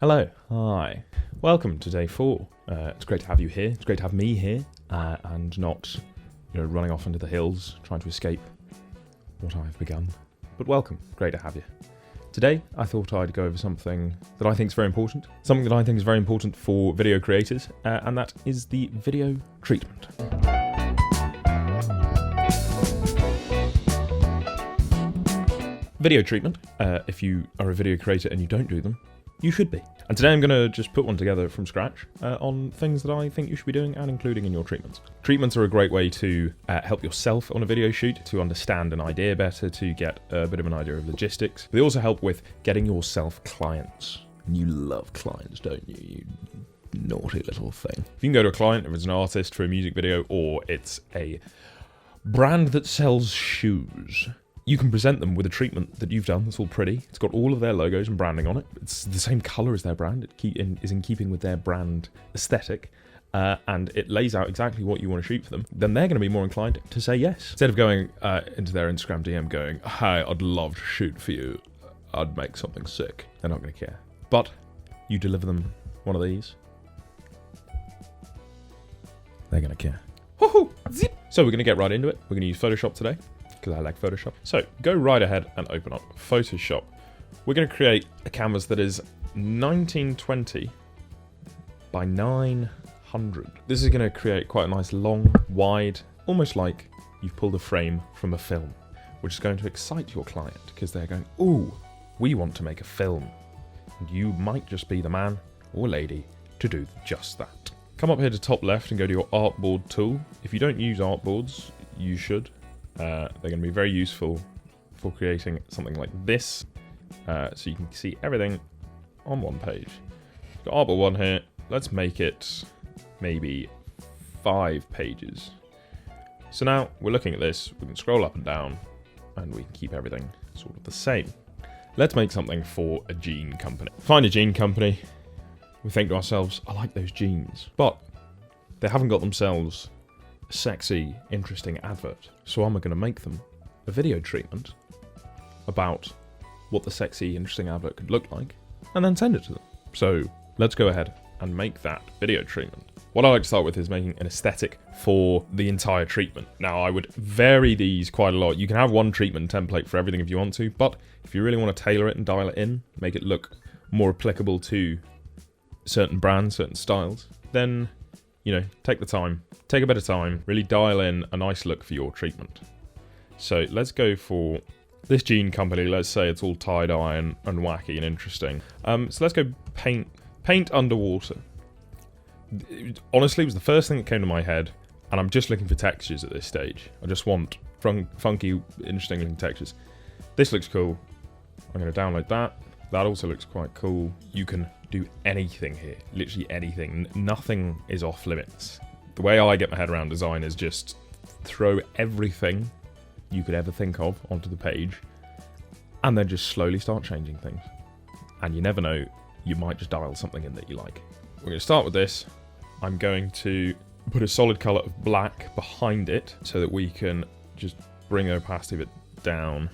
Hello, hi. Welcome to day 4. It's great to have you here. It's great to have me here, and not, running off into the hills trying to escape what I've begun. But welcome, great to have you. Today, I thought I'd go over something that I think is very important. Something that I think is very important for video creators, and that is the video treatment. Video treatment, if you are a video creator and you don't do them, you should be. And today I'm going to just put one together from scratch on things that I think you should be doing and including in your treatments. Treatments are a great way to help yourself on a video shoot, to understand an idea better, to get a bit of an idea of logistics. They also help with getting yourself clients. You love clients, don't you? You naughty little thing. If you can go to a client, if it's an artist for a music video, or it's a brand that sells shoes, you can present them with a treatment that you've done that's all pretty. It's got all of their logos and branding on it. It's the same colour as their brand. It is in keeping with their brand aesthetic. And it lays out exactly what you want to shoot for them. Then they're going to be more inclined to say yes. Instead of going into their Instagram DM going, "Hi, I'd love to shoot for you. I'd make something sick." They're not going to care. But you deliver them one of these, they're going to care. Woohoo! Zip! So we're going to get right into it. We're going to use Photoshop today, because I like Photoshop. So go right ahead and open up Photoshop. We're going to create a canvas that is 1920 by 900. This is going to create quite a nice long, wide, almost like you've pulled a frame from a film, which is going to excite your client because they're going, "Ooh, we want to make a film." And you might just be the man or lady to do just that. Come up here to top left and go to your artboard tool. If you don't use artboards, you should. They're going to be very useful for creating something like this, so you can see everything on one page. Got artboard 1 here. Let's make it maybe 5 pages. So now we're looking at this. We can scroll up and down, and we can keep everything sort of the same. Let's make something for a jean company. Find a jean company. We think to ourselves, "I like those jeans," but they haven't got themselves a sexy, interesting advert. So I'm going to make them a video treatment about what the sexy, interesting advert could look like, and then send it to them. So let's go ahead and make that video treatment. What I like to start with is making an aesthetic for the entire treatment. Now, I would vary these quite a lot. You can have one treatment template for everything if you want to, but if you really want to tailor it and dial it in, make it look more applicable to certain brands, certain styles, then, take the time, take a bit of time, really dial in a nice look for your treatment. So let's go for this jean company. Let's say it's all tie-dye and wacky and interesting. So let's go paint underwater. Honestly, it was the first thing that came to my head, and I'm just looking for textures at this stage. I just want funky, interesting looking textures. This looks cool. I'm going to download that. That also looks quite cool. You can do anything here, literally anything. Nothing is off limits. The way I get my head around design is just throw everything you could ever think of onto the page, and then just slowly start changing things. And you never know, you might just dial something in that you like. We're going to start with this. I'm going to put a solid color of black behind it so that we can just bring the opacity of it down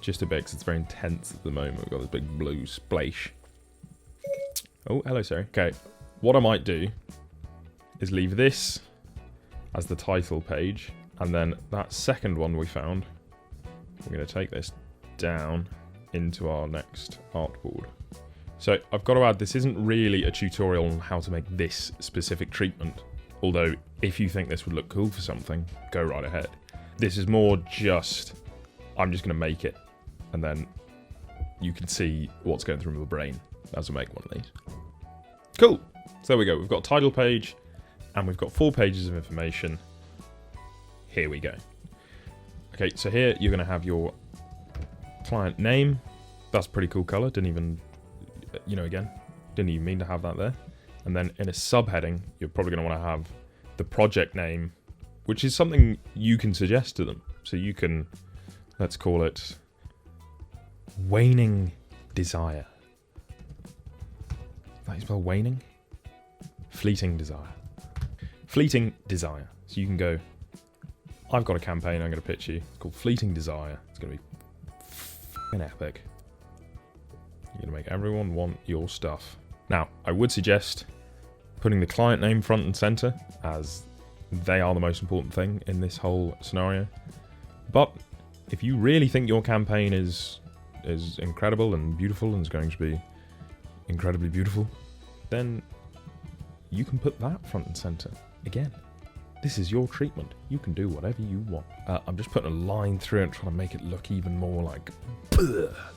just a bit, because it's very intense at the moment. We've got this big blue splash. Oh, hello, sorry. Okay, what I might do is leave this as the title page, and then that second one we found, we're going to take this down into our next artboard. So I've got to add, this isn't really a tutorial on how to make this specific treatment, although if you think this would look cool for something, go right ahead. This is more just, I'm just going to make it, and then you can see what's going through my brain as I make one of these. Cool. So there we go. We've got a title page, and we've got 4 pages of information. Here we go. Okay, so here you're going to have your client name. That's a pretty cool color. Didn't even mean to have that there. And then in a subheading, you're probably going to want to have the project name, which is something you can suggest to them. So you can, let's call it Waning Desire. Is that how you spell waning? Fleeting Desire. Fleeting Desire. So you can go, I've got a campaign I'm going to pitch you. It's called Fleeting Desire. It's going to be f***ing epic. You're going to make everyone want your stuff. Now, I would suggest putting the client name front and center, as they are the most important thing in this whole scenario. But if you really think your campaign is incredible and beautiful and is going to be incredibly beautiful, then you can put that front and center. Again, this is your treatment. You can do whatever you want. I'm just putting a line through it, trying to make it look even more like,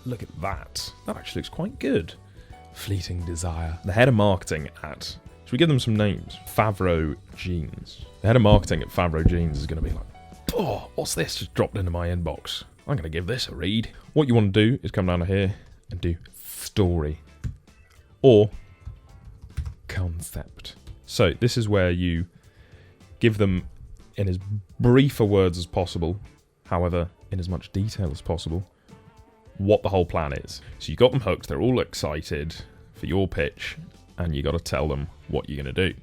look at that. That actually looks quite good. Fleeting Desire. The head of marketing at, should we give them some names? Favreau Jeans. The head of marketing at Favreau Jeans is going to be like, oh, what's this just dropped into my inbox? I'm going to give this a read. What you want to do is come down to here and do story or concept. So this is where you give them in as brief a words as possible, however, in as much detail as possible, what the whole plan is. So you got them hooked, they're all excited for your pitch, and you got to tell them what you're going to do.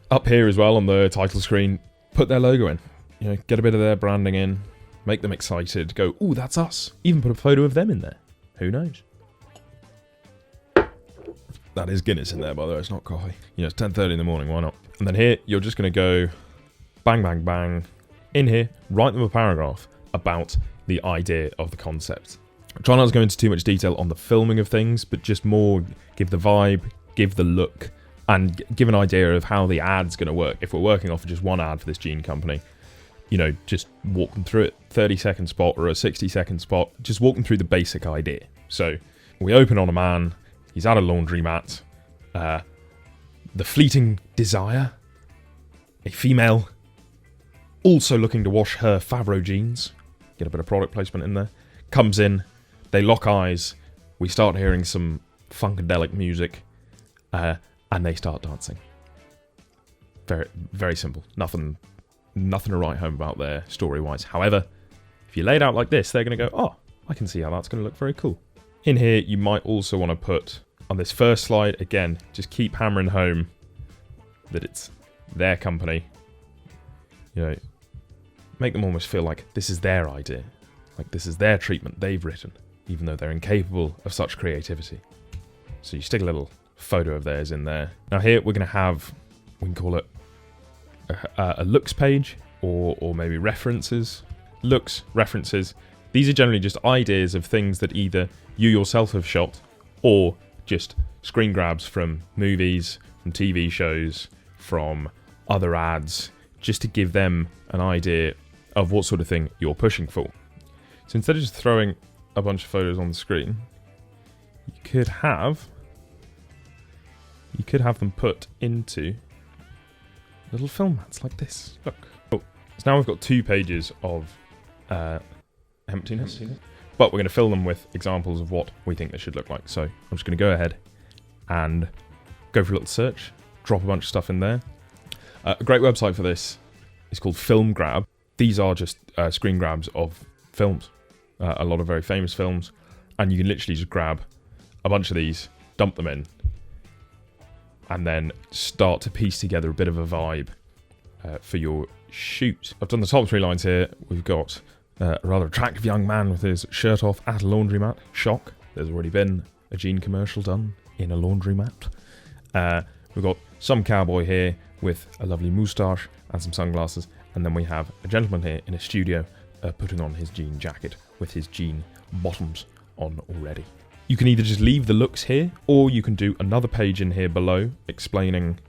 Up here as well on the title screen, put their logo in. You know, get a bit of their branding in, make them excited, go, ooh, that's us. Even put a photo of them in there. Who knows? That is Guinness in there, by the way, it's not coffee. You know, it's 10:30 in the morning, why not? And then here, you're just going to go bang, bang, bang. In here, write them a paragraph about the idea of the concept. Try not to go into too much detail on the filming of things, but just more give the vibe, give the look, and give an idea of how the ad's going to work. If we're working off of just one ad for this jean company, you know, just walk them through it. 30-second spot or a 60-second spot. Just walk them through the basic idea. So we open on a man. He's at a laundromat. The fleeting desire. A female also looking to wash her Favreau jeans. Get a bit of product placement in there. Comes in. They lock eyes. We start hearing some funkadelic music. And they start dancing. Very, very simple. Nothing to write home about there story-wise. However, if you lay it out like this, they're going to go, oh, I can see how that's going to look very cool. In here, you might also want to put, on this first slide, again, just keep hammering home that it's their company. You know, make them almost feel like this is their idea. Like this is their treatment they've written, even though they're incapable of such creativity. So you stick a little photo of theirs in there. Now here, we're going to have, we can call it a looks page or maybe references. Looks, references. These are generally just ideas of things that either you yourself have shot or just screen grabs from movies, from TV shows, from other ads, just to give them an idea of what sort of thing you're pushing for. So instead of just throwing a bunch of photos on the screen, you could have them put into little film mats like this. Look. Oh, so now we've got 2 pages of emptiness. But we're going to fill them with examples of what we think they should look like. So I'm just going to go ahead and go for a little search, drop a bunch of stuff in there. A great website for this is called Film Grab. These are just screen grabs of films, a lot of very famous films, and you can literally just grab a bunch of these, dump them in, and then start to piece together a bit of a vibe for your shoot. I've done the top 3 lines here. We've got a rather attractive young man with his shirt off at a laundromat. Shock. There's already been a jean commercial done in a laundromat. We've got some cowboy here with a lovely moustache and some sunglasses. And then we have a gentleman here in a studio putting on his jean jacket with his jean bottoms on already. You can either just leave the looks here, or you can do another page in here below explaining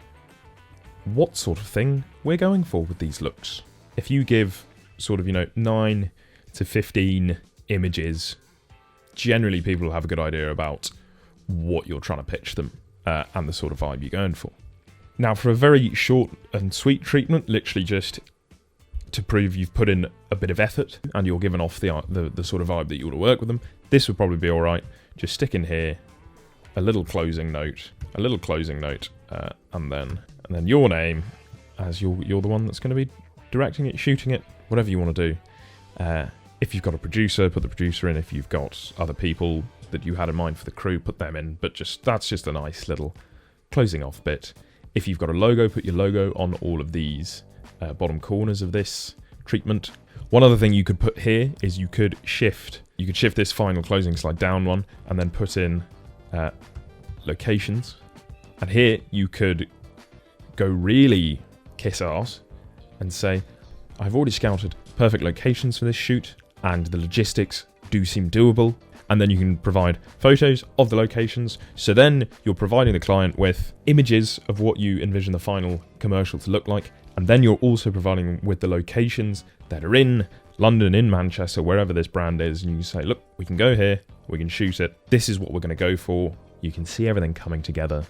what sort of thing we're going for with these looks. If you give sort of, 9 to 15 images, generally people will have a good idea about what you're trying to pitch them and the sort of vibe you're going for. Now, for a very short and sweet treatment, literally just to prove you've put in a bit of effort and you're giving off the sort of vibe that you want to work with them, this would probably be all right. Just stick in here a little closing note, and then your name, as you're the one that's going to be directing it, shooting it, whatever you want to do. If you've got a producer, put the producer in. If you've got other people that you had in mind for the crew, put them in. But that's just a nice little closing off bit. If you've got a logo, put your logo on all of these bottom corners of this treatment. One other thing you could put here is you could shift this final closing slide down one and then put in locations And here you could go really kiss ass and say, I've already scouted perfect locations for this shoot and the logistics do seem doable. And then you can provide photos of the locations. So then you're providing the client with images of what you envision the final commercial to look like. And then you're also providing them with the locations that are in London, in Manchester, wherever this brand is. And you say, look, we can go here, we can shoot it. This is what we're going to go for. You can see everything coming together.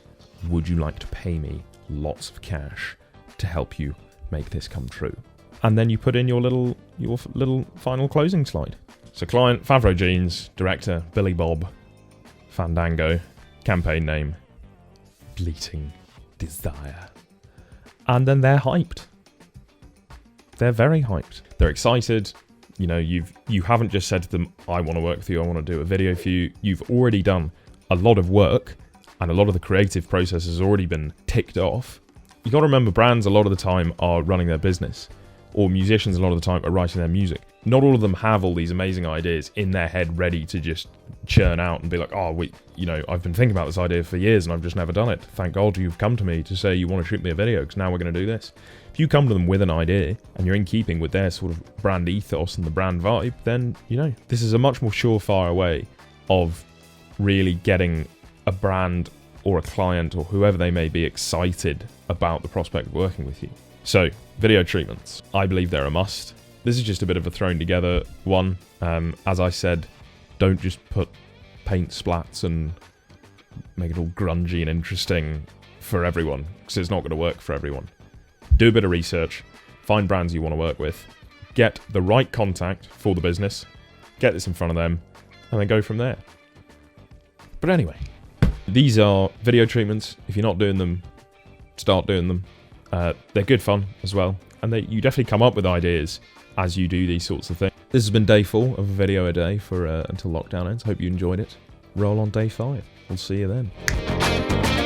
Would you like to pay me lots of cash to help you make this come true? And then you put in your little final closing slide. So client, Favreau Jeans, director, Billy Bob, Fandango, campaign name, Bleating Desire. And then they're hyped. They're very hyped. They're excited. You know, you haven't just said to them, I want to work with you, I want to do a video for you. You've already done a lot of work and a lot of the creative process has already been ticked off. You got to remember, brands a lot of the time are running their business, or musicians a lot of the time are writing their music. Not all of them have all these amazing ideas in their head ready to just churn out and be like, oh, I've been thinking about this idea for years and I've just never done it. Thank God you've come to me to say you want to shoot me a video because now we're going to do this. If you come to them with an idea and you're in keeping with their sort of brand ethos and the brand vibe, then, this is a much more surefire way of really getting a brand or a client or whoever they may be excited about the prospect of working with you. So, video treatments. I believe they're a must. This is just a bit of a thrown together one. As I said, don't just put paint splats and make it all grungy and interesting for everyone, because it's not going to work for everyone. Do a bit of research, find brands you want to work with, get the right contact for the business, get this in front of them, and then go from there. But anyway, these are video treatments. If you're not doing them, start doing them. They're good fun as well, and you definitely come up with ideas as you do these sorts of things. This has been day 4 of a video a day for until lockdown ends. Hope you enjoyed it. Roll on day 5. We'll see you then.